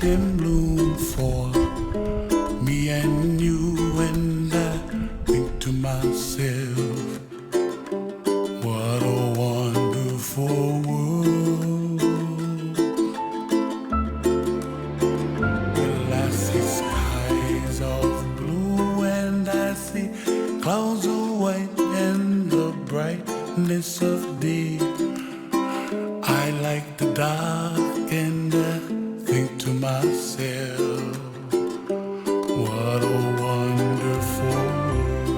in bloom for me and you, and I think to myself, what a wonderful world. Well, I see skies of blue and I see clouds of white and the brightness of day. I like the dark and I think to myself, what a wonderful world.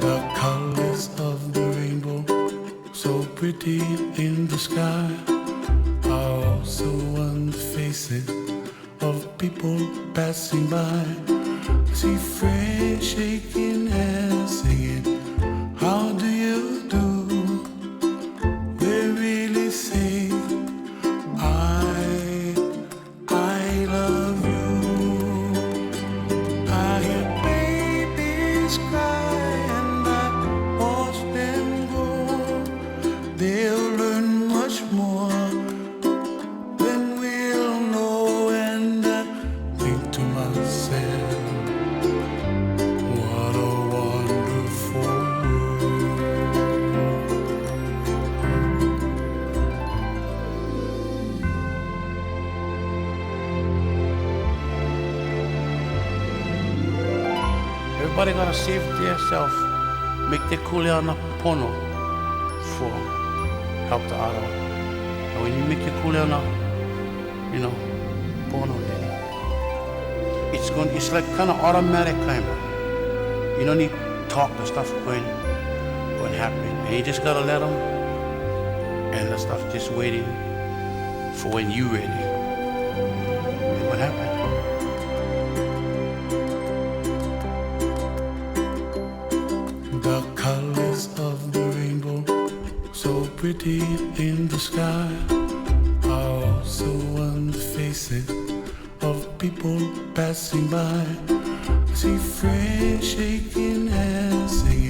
The colors of the rainbow, so pretty in the sky, are also on the faces of people passing by. I see friends shaking hands, singing, how do you do? They really say, I love you. I hear babies cry and I watch them grow. They'll learn much more than we'll know, and I think to myself, what a wonderful world. Everybody gotta save themselves, make their kuleana pono for help the other. And when you make your kuleana, pono, then it's like kind of automatic kind of. You don't need to talk the stuff going happen, and you just gotta let them, and the stuff just waiting for when you ready. And what happened? The colors of the rainbow, so pretty in the sky, are also on the faces of people passing by. I see friends shaking hands, singing,